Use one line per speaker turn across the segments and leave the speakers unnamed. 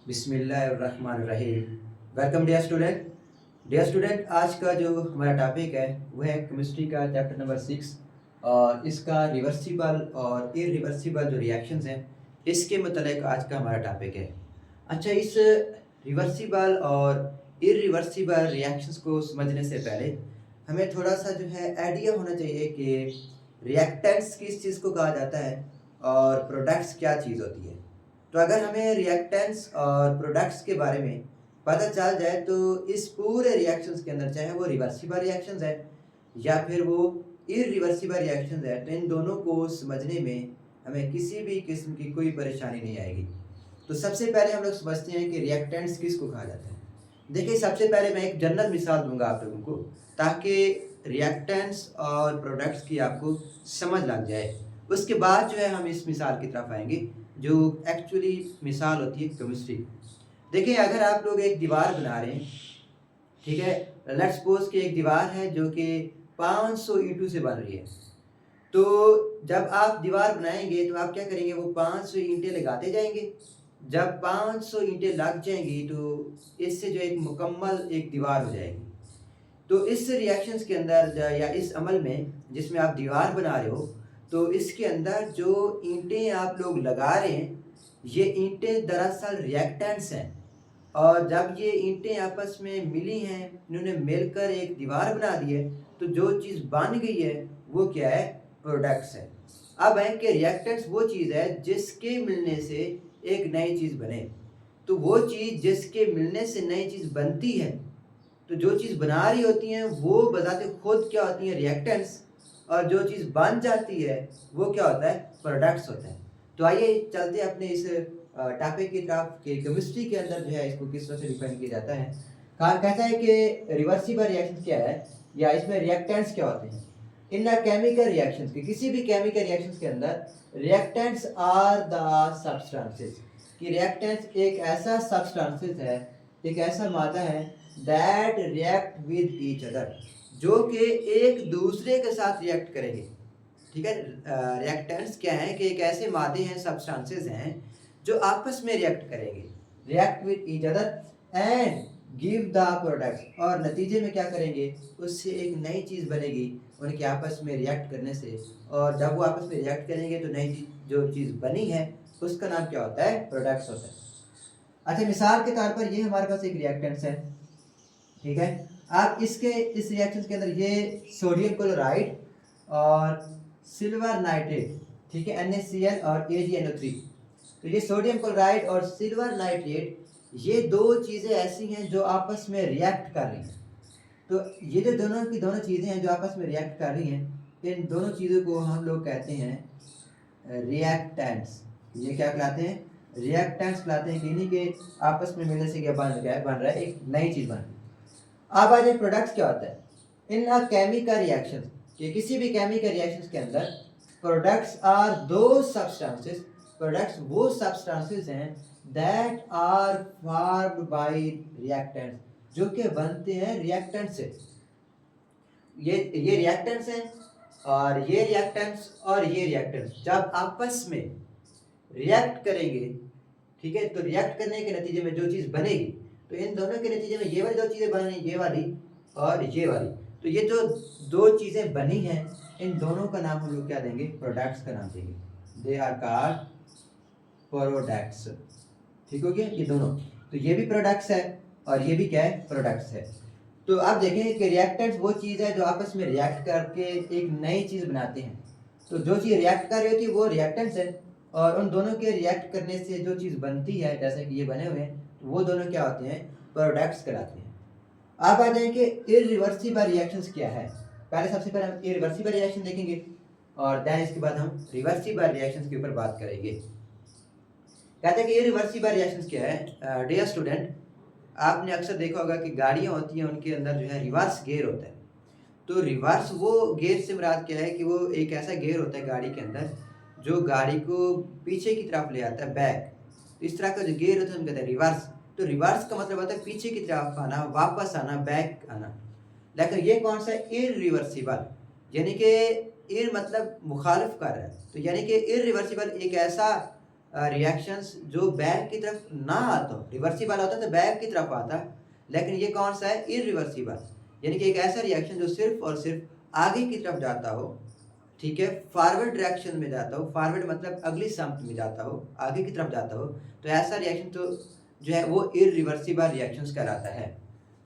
बिस्मिल्लाहिर्रहमानिर्रहीम। Welcome dear student, आज का जो हमारा टॉपिक है वो है केमिस्ट्री का चैप्टर नंबर 6 और इसका रिवर्सिबल और इरिवर्सिबल जो रिएक्शंस हैं इसके मतलब आज का हमारा टॉपिक है। अच्छा, इस रिवर्सिबल और इरिवर्सिबल रिएक्शंस को समझने से पहले हमें थोड़ा सा जो है आइडिया होना चाहिए कि रिएक्टेंट्स किस चीज़ को कहा जाता है और प्रोडक्ट्स क्या चीज़ होती है। तो अगर हमें रिएक्टेंट्स और प्रोडक्ट्स के बारे में पता चल जाए तो इस पूरे रिएक्शंस के अंदर, चाहे वो रिवर्सिबल रिएक्शंस है या फिर वो इरिवर्सिबल रिएक्शंस है, तो इन दोनों को समझने में हमें किसी भी किस्म की कोई परेशानी नहीं आएगी। तो सबसे पहले हम लोग समझते हैं कि रिएक्टेंट्स किसको कहा जाता है। देखिए, सबसे पहले मैं एक जनरल मिसाल दूंगा आप लोगों को, ताकि रिएक्टेंट्स और प्रोडक्ट्स की आपको समझ लग जाए। उसके बाद जो है हम इस मिसाल की तरफ आएंगे जो एक्चुअली मिसाल होती है केमिस्ट्री। देखिए, अगर आप लोग एक दीवार बना रहे हैं, ठीक है, लेट्स सपोज कि एक दीवार है जो कि 500 ईंटों से बन रही है। तो जब आप दीवार बनाएंगे तो आप क्या करेंगे, वो 500 ईंटें लगाते जाएंगे। जब 500 ईंटें लग जाएंगी तो इससे जो एक मुकम्मल एक दीवार हो जाएगी। तो इस रिएक्शंस के अंदर या इस अमल में जिसमें आप दीवार बना रहे हो, तो इसके अंदर जो ईंटें आप लोग लगा रहे हैं, ये ईंटें दरअसल रिएक्टेंट्स हैं। और जब ये ईंटें आपस में मिली हैं, इन्होंने मिलकर एक दीवार बना दी है, तो जो चीज़ बन गई है वो क्या है, प्रोडक्ट्स है। अब है कि रिएक्टेंट्स वो चीज़ है जिसके मिलने से एक नई चीज़ बने। तो वो चीज़ जिसके मिलने से नई चीज़ बनती है, तो जो चीज़ बना रही होती हैं वो बताते खुद क्या होती हैं, रिएक्टेंट्स। और जो चीज़ बन जाती है वो क्या होता है, प्रोडक्ट्स होता है। तो आइए चलते हैं अपने इस टॉपिक की तरफ कि केमिस्ट्री के अंदर जो है इसको किस तरह से डिफाइन किया जाता है। कहा कहता है कि रिवर्सिबल रिएक्शन क्या है या इसमें रिएक्टेंट्स क्या होते हैं। इन केमिकल रिएक्शंस के, किसी भी केमिकल रिएक्शंस के अंदर रिएक्टेंट्स आर द सब्सटेंसेस, कि रिएक्टेंट्स एक ऐसा सब्सटेंसेस है, एक ऐसा मादा है that react with each other, जो कि एक दूसरे के साथ रिएक्ट करेंगे। ठीक है, रिएक्टेंट्स क्या हैं कि एक ऐसे मादे हैं, सब्सटेंसेस हैं जो आपस में रिएक्ट करेंगे, react with each other and give the product, और नतीजे में क्या करेंगे, उससे एक नई चीज़ बनेगी उनके आपस में रिएक्ट करने से। और जब वो आपस में रिएक्ट करेंगे तो नई चीज, जो चीज़ बनी है उसका नाम क्या होता है, प्रोडक्ट्स होता है। अच्छा, मिसाल के तौर पर ये हमारे पास एक रिएक्टेंट्स है, ठीक है। आप इसके इस रिएक्शन के अंदर ये सोडियम क्लोराइड और सिल्वर नाइट्रेट, ठीक है, NaCl और AgNO3, तो ये सोडियम क्लोराइड और सिल्वर नाइट्रेट, ये दो चीज़ें ऐसी हैं जो आपस में रिएक्ट कर रही हैं। तो ये जो दोनों की दोनों चीज़ें हैं जो आपस में रिएक्ट कर रही हैं, इन दोनों चीज़ों को हम लोग कहते हैं रिएक्टेंट्स। ये क्या कहलाते हैं, रिएक्टेंट्स कहलाते हैं, कि इन्हीं के आपस में मिलने से क्या बन रहा है, एक नई चीज़ बन रही है। अब आ जाए प्रोडक्ट्स क्या होता है। इन केमिकल रिएक्शन, कि किसी भी केमिकल रिएक्शन के अंदर products are those substances, products वो सब्सटेंसेस हैं that are formed by reactants, जो कि बनते हैं रिएक्टेंट से। ये रिएक्टेंट्स हैं और ये रिएक्टेंट्स और ये रिएक्टेंट्स जब आपस में रिएक्ट करेंगे, ठीक है, तो रिएक्ट करने के नतीजे में जो चीज़ बनेगी, तो इन दोनों के नतीजे में ये वाली दो चीज़ें बनी, ये वाली और ये वाली, तो ये जो दो चीज़ें बनी हैं इन दोनों का नाम हम लोग क्या देंगे, प्रोडक्ट्स का नाम देंगे। They are called products. ठीक हो गया, ये दोनों, तो ये भी प्रोडक्ट्स है और ये भी क्या है, प्रोडक्ट्स है। तो आप देखें कि रिएक्टेंट्स वो चीज़ है जो आपस में रिएक्ट करके एक नई चीज़ बनाते हैं। तो जो चीज़ रिएक्ट कर रही होती है वो रिएक्टेंट्स है, और उन दोनों के रिएक्ट करने से जो चीज़ बनती है, जैसे कि ये बने हुए हैं, तो वो दोनों क्या होते हैं, प्रोडक्ट्स कहलाते हैं। अब आ जाए कि इरिवर्सिबल रिएक्शंस क्या है। पहले सबसे पहले हम इरिवर्सिबल रिएक्शन देखेंगे और देन इसके बाद हम रिवर्सिबल रिएक्शंस के ऊपर बात करेंगे। कहते हैं कि इरिवर्सिबल रिएक्शंस क्या है। डियर स्टूडेंट, आपने अक्सर देखा होगा कि गाड़ियाँ होती हैं, उनके अंदर जो है रिवर्स गियर होता है। तो रिवर्स वो गियर से मुराद क्या है कि वो एक ऐसा गियर होता है गाड़ी के अंदर जो गाड़ी को पीछे की तरफ ले आता है, बैक। तो इस तरह का जो गियर होता है हम कहते हैं रिवर्स। तो रिवर्स का मतलब होता है पीछे की तरफ आना, वापस आना, बैक आना। लेकिन ये कौन सा है, इरिवर्सिबल, यानी कि इर मतलब मुखालिफ कर रहा है, तो यानी कि इरिवर्सिबल एक ऐसा रिएक्शंस जो बैक की तरफ ना आता हो, रिवर्सिबल होता तो बैक की तरफ आता, लेकिन ये कौन सा है, इरिवर्सिबल, यानी कि एक ऐसा रिएक्शन जो सिर्फ और सिर्फ आगे की तरफ जाता हो, ठीक है, फॉरवर्ड डायरेक्शन में जाता हो, फॉरवर्ड मतलब अगली समत में जाता हो, आगे की तरफ जाता हो, तो ऐसा रिएक्शन तो जो है वो इरिवर्सिबल रिएक्शंस कहलाता है।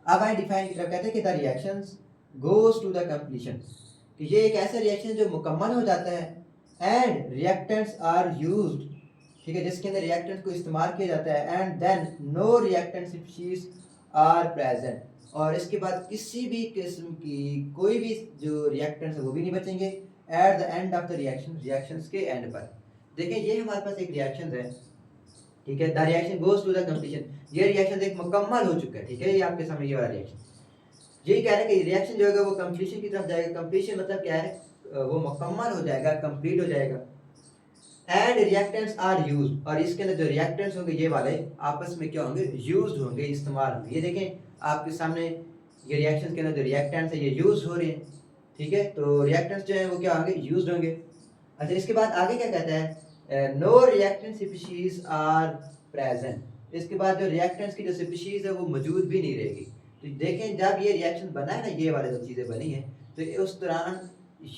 अब आए डिफाइन की तरफ, कहते हैं कि the reactions goes to the completion, कि ये एक ऐसा रिएक्शन जो मुकम्मल हो जाता है एंड रिएक्टेंट्स आर यूज्ड, ठीक है, जिसके अंदर रिएक्टेंट्स को इस्तेमाल किया जाता है, and then no reactant species are present, और इसके बाद किसी भी किस्म की कोई भी जो रिएक्टेंट्स है वो भी नहीं बचेंगे at the end of the reaction, reactions के एंड पर। देखें ये हमारे पास एक रिएक्शन है, ठीक है, the reaction goes to the completion, ये रिएक्शन एक मुकम्मल हो चुका है, ठीक है, ये आपके सामने ये वाला रिएक्शन, यही कह रहे हैं कि रिएक्शन जो होगा वो कंप्लीशन की तरफ जाएगा। कंप्लीशन मतलब क्या है, वो मुकम्मल हो जाएगा, कंप्लीट हो जाएगा, एंड रिएक्टेंट्स आर यूज, और इसके अंदर जो रिएक्टेंट्स होंगे ये वाले आपस में क्या होंगे, यूज होंगे, इस्तेमाल होंगे। ये देखें आपके सामने ये रिएक्शन के अंदर जो रिएक्टेंट्स है ये यूज हो रहे हैं, ठीक है, तो रिएक्टेंट्स जो है वो क्या होंगे, यूज होंगे। अच्छा इसके बाद आगे क्या कहता है, no reactant species are present, इसके बाद जो रिएक्टेंट्स की जो स्पीशीज है वो मौजूद भी नहीं रहेगी। तो देखें जब ये रिएक्शन बना है ना, ये वाले जो चीज़ें बनी हैं, तो उस दौरान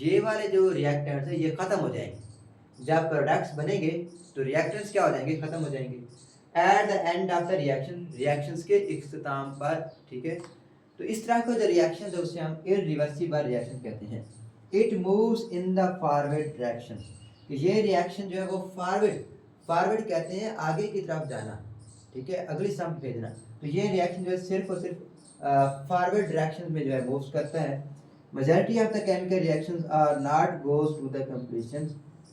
ये वाले जो रिएक्टेंट्स है ये ख़त्म हो जाएंगे। जब प्रोडक्ट्स बनेंगे तो रिएक्टेंट्स क्या हो जाएंगे, ख़त्म हो जाएंगे at the end of the reaction, reactions के इख्तिताम पर, ठीक है। तो इस तरह का जो रिएक्शन है उसे हम इरिवर्सिबल रिएक्शन कहते हैं। It moves in the forward direction, ये रिएक्शन जो है वो फॉरवर्ड, फॉरवर्ड कहते हैं आगे की तरफ जाना, ठीक है, अगली समत भेजना। तो ये रिएक्शन जो है सिर्फ और सिर्फ फॉरवर्ड डायरेक्शन में जो है मूव्स करता है। Majority of the chemical reactions are not goes to the completion,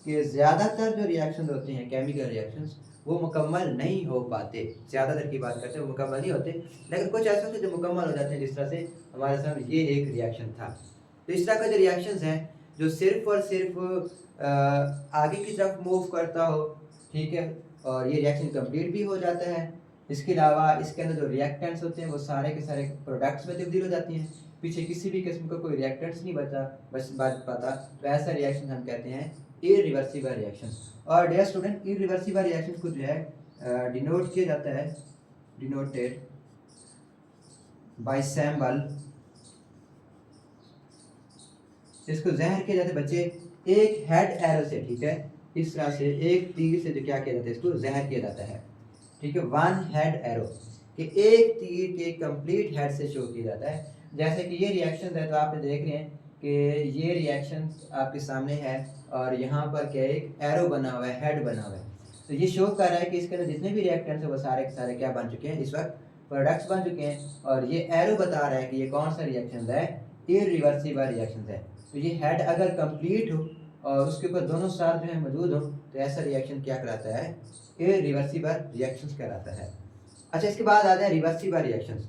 कि ज़्यादातर जो रिएक्शन होते हैं केमिकल रिएक्शंस वो मुकम्मल नहीं हो पाते, ज़्यादातर की बात करते हैं वो मुकम्मल नहीं होते, लेकिन कुछ ऐसे होते हैं जो मुकम्मल हो जाते हैं, जिस तरह से हमारे सामने ये एक रिएक्शन था। तो इस तरह का जो रिएक्शंस हैं जो सिर्फ और सिर्फ आगे की तरफ मूव करता हो, ठीक है, और ये रिएक्शन कंप्लीट भी हो जाता है। इसके अलावा इसके अंदर जो रिएक्टेंट्स होते हैं वो सारे के सारे प्रोडक्ट्स में तब्दील हो जाती हैं, पीछे किसी भी किस्म का कोई रिएक्टेंट्स नहीं बच पाता, तो ऐसा रिएक्शन हम कहते हैं इरिवर्सिबल रिएक्शन। और डियर स्टूडेंट इरिवर्सिबल रिएक्शन को जो है डिनोट किया जाता है, डिनोटेड बाय सिंबल, इसको ज़हर किया जाता है बच्चे एक हेड एरो से, ठीक है, इस तरह से एक तीर से जो क्या किया जाता है इसको ज़हर किया जाता है, ठीक है, वन हेड एरो, कि एक तीर के कंप्लीट हेड से शो किया जाता है। जैसे कि ये रिएक्शन है तो आप देख रहे हैं कि ये रिएक्शन आपके सामने है और यहाँ पर क्या एक एरो बना हुआ है, हेड बना हुआ है, तो ये शो कर रहा है कि इसके अंदर जितने भी रिएक्टेंट्स हैं वो सारे के सारे क्या बन चुके हैं, इस वक्त प्रोडक्ट्स बन चुके हैं, और ये एरो बता रहा है कि ये कौन सा रिएक्शन है, इरिवर्सिबल रिएक्शन है। तो ये हेड अगर कंप्लीट हो और उसके ऊपर दोनों साथ जो है मौजूद हो तो ऐसा रिएक्शन क्या कहलाता है, इरिवर्सिबल रिएक्शंस कहलाता है। अच्छा इसके बाद आता है रिवर्सिबल रिएक्शंस।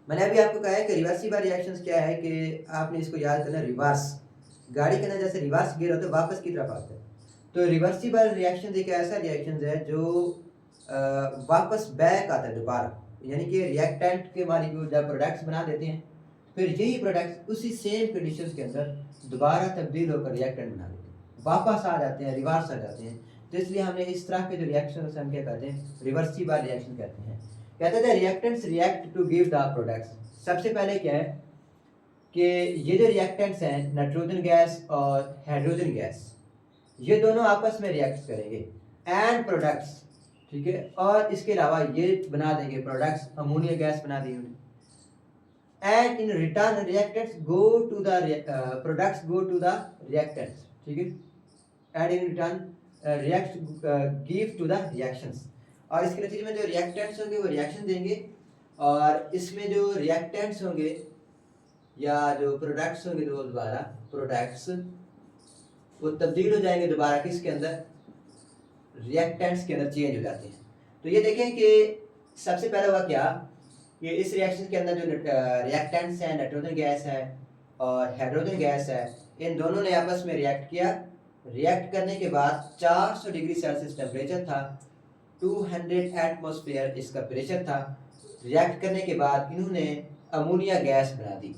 मैंने अभी आपको कहा है कि रिवर्सिबल रिएक्शंस क्या है, कि आपने इसको याद करना, रिवर्स, गाड़ी के अंदर जैसे रिवर्स गियर होता है वापस की तरफ आता है, तो रिवर्सिबल रिएक्शन एक ऐसा रिएक्शन है जो वापस बैक आता है दोबारा, यानी कि रिएक्टेंट के मालिक्यूल जब प्रोडक्ट्स बना देते हैं फिर यही प्रोडक्ट्स उसी सेम कंडीशंस के अंदर दोबारा तब्दील होकर रिएक्टेंट बना देते हैं, वापस आ जाते हैं, रिवर्स आ जाते हैं। तो इसलिए हमने इस तरह के जो रिएक्शन हम क्या कहते हैं, रिवर्सिबल रिएक्शन कहते हैं। कहते थे reactants react to give the products. सबसे पहले क्या है कि ये जो रिएक्टेंट्स हैं नाइट्रोजन गैस और हाइड्रोजन गैस, ये दोनों आपस में रिएक्ट करेंगे एंड प्रोडक्ट्स, ठीक है, और इसके अलावा ये बना देंगे प्रोडक्ट्स, अमोनिया गैस बना दी उन्हें, and in return reactants go to the products go to the reactants, ठीक है, and in return give to the reactions, और इसके नतीजे में जो रिएक्टेंट्स होंगे वो रिएक्शन देंगे, और इसमें जो रिएक्टेंट्स होंगे या जो प्रोडक्ट्स होंगे वो दोबारा प्रोडक्ट्स वो तब्दील हो जाएंगे दोबारा किसके अंदर, रिएक्टेंट्स के अंदर चेंज हो जाते हैं। तो ये देखें कि सबसे पहले हुआ क्या, ये इस रिएक्शन के अंदर जो रिएक्टेंट्स हैं नाइट्रोजन गैस है और हाइड्रोजन गैस है, इन दोनों ने आपस में रिएक्ट किया। रिएक्ट करने के बाद 400 डिग्री सेल्सियस टेम्परेचर था, 200 एटमॉस्फेयर इसका प्रेशर था। रिएक्ट करने के बाद इन्होंने अमोनिया गैस बना दी।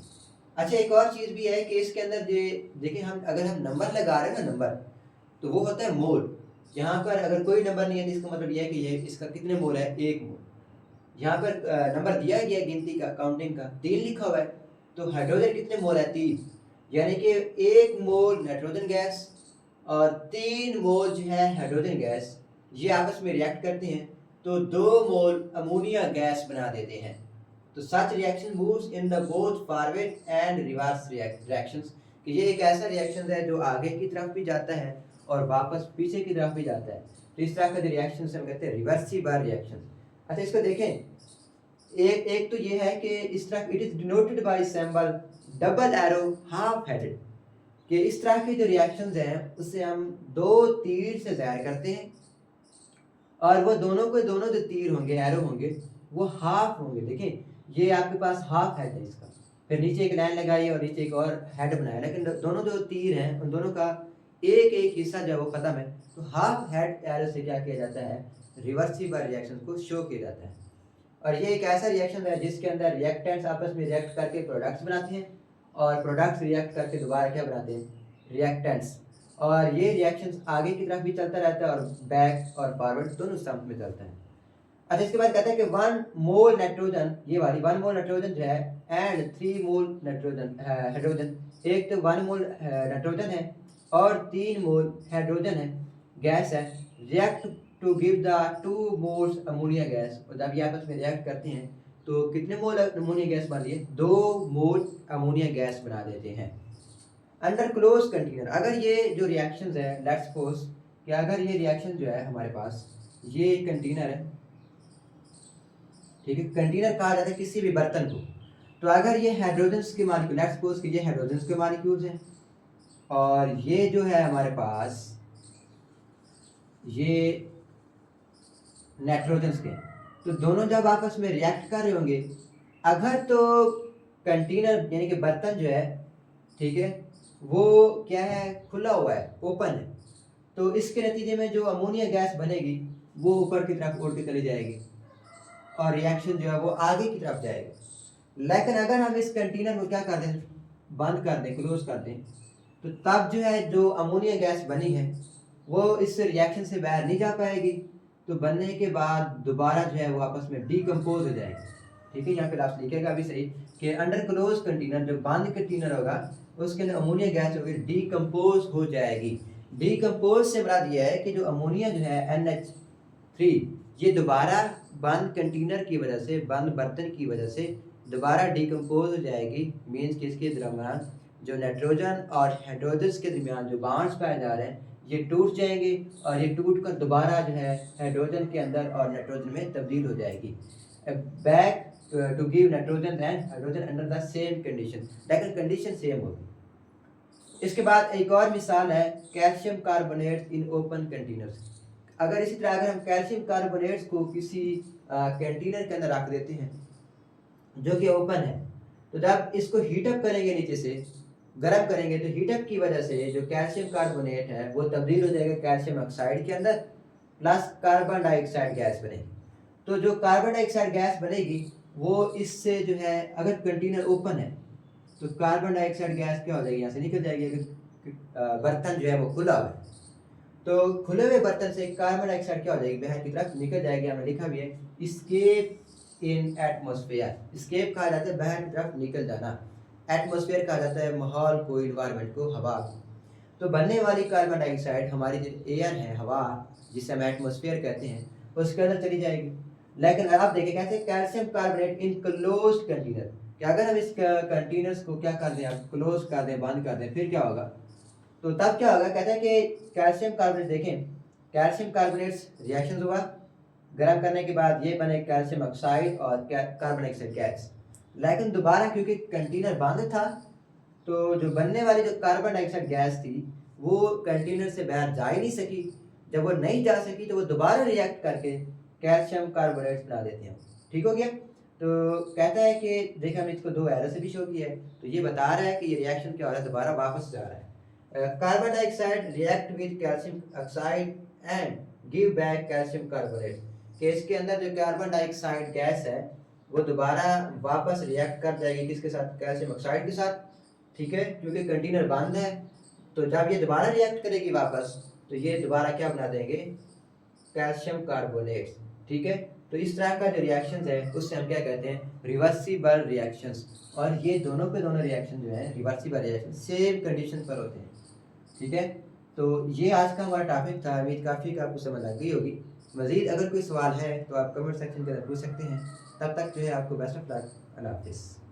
अच्छा एक और चीज़ भी है कि इसके अंदर देखिए हम अगर हम नंबर लगा रहे हैं ना, नंबर तो वो होता है मोल, यहाँ पर अगर कोई नंबर नहीं है तो इसका मतलब यह है कि ये इसका कितने मोल है, 1 मोल। यहाँ पर नंबर दिया गया गिनती का, काउंटिंग का 3 लिखा हुआ है, तो हाइड्रोजन कितने मोल है, 3। यानी कि 1 मोल नाइट्रोजन गैस और 3 मोल जो है हाइड्रोजन गैस, ये आपस में रिएक्ट करते हैं तो 2 मोल अमोनिया गैस बना देते हैं। तो such reaction moves in the both forward and reverse reactions, कि ये एक ऐसा रिएक्शन है जो आगे की तरफ भी जाता है और वापस पीछे की तरफ भी जाता है। तो इस तरह के रिएक्शन हम कहते हैं रिवर्सिबल रिएक्शन। अच्छा, इसको देखें, एक तो ये है कि इस तरह it is denoted by symbol double arrow half headed, कि इस तरह के जो रिएक्शंस हैं उससे हम 2 तीर से ज़ाहिर करते हैं और वो दोनों के दोनों जो तीर होंगे, एरो होंगे, वो हाफ होंगे। देखिए ये आपके पास हाफ हेड है इसका, फिर नीचे एक लाइन लगाई और नीचे एक और हेड बनाया, लेकिन दोनों जो तीर हैं उन दोनों का एक एक हिस्सा जो है वो खत्म है। तो हाफ हेड एरो से क्या किया जाता है, रिवर्सिबल रिएक्शन को शो किया जाता है। और ये एक ऐसा रिएक्शन है जिसके अंदर रिएक्टेंट्स आपस में रिएक्ट करके प्रोडक्ट्स बनाते हैं और प्रोडक्ट्स रिएक्ट करके दोबारा क्या बनाते हैं, रिएक्टेंट्स। और ये रिएक्शंस आगे की तरफ भी चलता रहता है और बैक और फॉरवर्ड दोनों स्टम्प में चलता है। अच्छा, इसके बाद कहते हैं कि 1 मोल नाइट्रोजन, ये वाली 1 मोल नाइट्रोजन जो है एंड 3 मोल नाइट्रोजन हाइड्रोजन, एक तो 1 मोल नाइट्रोजन है और 3 मोल हाइड्रोजन है, गैस है, react to give the 2 moles ammonia gas. और जब ये आपस में रिएक्ट करते हैं तो कितने मोल अमोनिया गैस बन रही है, 2 मोल अमोनिया गैस बना देते हैं अंडर क्लोज कंटेनर। अगर ये जो रिएक्शंस है, लेट्स सपोज कि अगर ये रिएक्शन जो है हमारे पास, ये कंटेनर है, ठीक है, कंटेनर कहा जाता है किसी भी बर्तन को। तो अगर ये हाइड्रोजन्स के मॉलिक्यूल, लेट्स सपोज कि ये हाइड्रोजन्स के मॉलिक्यूल्स हैं और ये जो है हमारे पास ये नाइट्रोजन्स के, तो दोनों जब आपस में रिएक्ट कर रहे होंगे, अगर तो कंटेनर यानी कि बर्तन जो है, ठीक है, वो क्या है, खुला हुआ है, ओपन है, तो इसके नतीजे में जो अमोनिया गैस बनेगी वो ऊपर की तरफ उड़ के चली जाएगी और रिएक्शन जो है वो आगे की तरफ जाएगा। लेकिन अगर हम इस कंटेनर को क्या कर दें, बंद कर दें, क्लोज कर दें, तो तब जो है जो अमोनिया गैस बनी है वो इस रिएक्शन से बाहर नहीं जा पाएगी। तो बनने के बाद दोबारा जो है वो आपस में डीकम्पोज हो जाएगी। ठीक है, यहाँ पे लास्ट लिखेगा अभी सही कि अंडर क्लोज कंटेनर, जो बंद कंटेनर होगा उसके अंदर अमोनिया गैस होगी, डीकम्पोज हो जाएगी। डीकम्पोज से मुराद ये है कि जो अमोनिया जो है NH3, ये दोबारा बंद कंटेनर की वजह से, बंद बर्तन की वजह से दोबारा डीकम्पोज हो जाएगी। मीन्स कि इसके दरमियान जो नाइट्रोजन और हाइड्रोजन के दरमियान जो बॉन्ड्स पाए जा रहे हैं ये टूट जाएंगे और ये टूट कर दोबारा जो है हाइड्रोजन के अंदर और नाइट्रोजन में तब्दील हो जाएगी, back to give nitrogen and hydrogen under the same condition, लेकिन कंडीशन सेम होगी। इसके बाद एक और मिसाल है calcium carbonate in open containers. अगर इसी तरह अगर हम कैल्शियम कार्बोनेट्स को किसी कंटेनर के अंदर रख देते हैं जो कि ओपन है, तो जब इसको हीटअप करेंगे, नीचे से गर्म करेंगे, तो हीटअप की वजह से जो कैल्शियम कार्बोनेट है वो तब्दील हो जाएगा कैल्शियम ऑक्साइड के अंदर, प्लस कार्बन डाइऑक्साइड गैस बनेगी। तो जो कार्बन डाइऑक्साइड गैस बनेगी वो इससे जो है, अगर कंटेनर ओपन है तो कार्बन डाइऑक्साइड गैस क्या हो जाएगी, यहाँ से निकल जाएगी। अगर बर्तन जो है वो खुला हुआ है तो खुले हुए बर्तन से कार्बन डाइऑक्साइड क्या हो जाएगी, बाहर की तरफ निकल जाएगी। हमें लिखा भी है स्केप इन एटमोस्फेयर, स्केप कहा जाता है बाहर की तरफ निकल जाना, एटमोस्फेयर कहा जाता है माहौल को, इन्वायरमेंट को, हवा को। तो बनने वाली कार्बन डाइऑक्साइड हमारी जो एयर है, हवा, जिसे हम एटमोस्फेयर कहते हैं, उसके अंदर चली जाएगी। लेकिन आप देखिए कहते हैं कैल्शियम कार्बोनेट इन क्लोज्ड कंटेनर, कि अगर हम इस कंटेनर्स को क्या कर दें, आप क्लोज कर दें, बंद कर दें, फिर क्या होगा, तो तब क्या होगा, कहते हैं कि कैल्शियम कार्बोनेट, देखें कैल्शियम कार्बोनेट्स रिएक्शन हुआ, गर्म करने के बाद ये बने कैल्शियम ऑक्साइड और कार्बन डाइऑक्साइड गैस। लेकिन दोबारा क्योंकि कंटेनर बंद था तो जो बनने वाली जो कार्बन डाइऑक्साइड गैस थी वो कंटेनर से बाहर जा ही नहीं सकी। जब वो नहीं जा सकी तो वो दोबारा रिएक्ट करके कैल्शियम कार्बोनेट्स बना देते हैं। ठीक हो गया। तो कहता है कि देखा हमने इसको 2 एरो से भी शो किया है, तो ये बता रहा है कि ये रिएक्शन क्या हो रहा है, दोबारा वापस जा रहा है। Carbon dioxide react with calcium oxide and give back calcium carbonate, कि इसके अंदर जो कार्बन डाइऑक्साइड गैस है वो दोबारा वापस रिएक्ट कर जाएगी किसके साथ, कैल्शियम ऑक्साइड के साथ। ठीक है, क्योंकि कंटेनर बंद है, तो जब ये दोबारा रिएक्ट करेगी वापस तो ये दोबारा क्या बना देंगे, कैल्शियम कार्बोनेट। ठीक है, तो इस तरह का जो रिएक्शंस है उससे हम क्या कहते हैं, रिवर्सिबल रिएक्शंस। और ये दोनों पे दोनों रिएक्शन जो है रिवर्सिबल रिएक्शन सेम कंडीशन पर होते हैं। ठीक है, तो ये आज का हमारा टॉपिक था। उम्मीद काफ़ी का आपको समझ आ गई होगी। मज़ीद अगर कोई सवाल है तो आप कमेंट सेक्शन के अंदर पूछ सकते हैं। तब तक जो है आपको बेस्ट ऑफ लक। अल्लाह हाफिज़।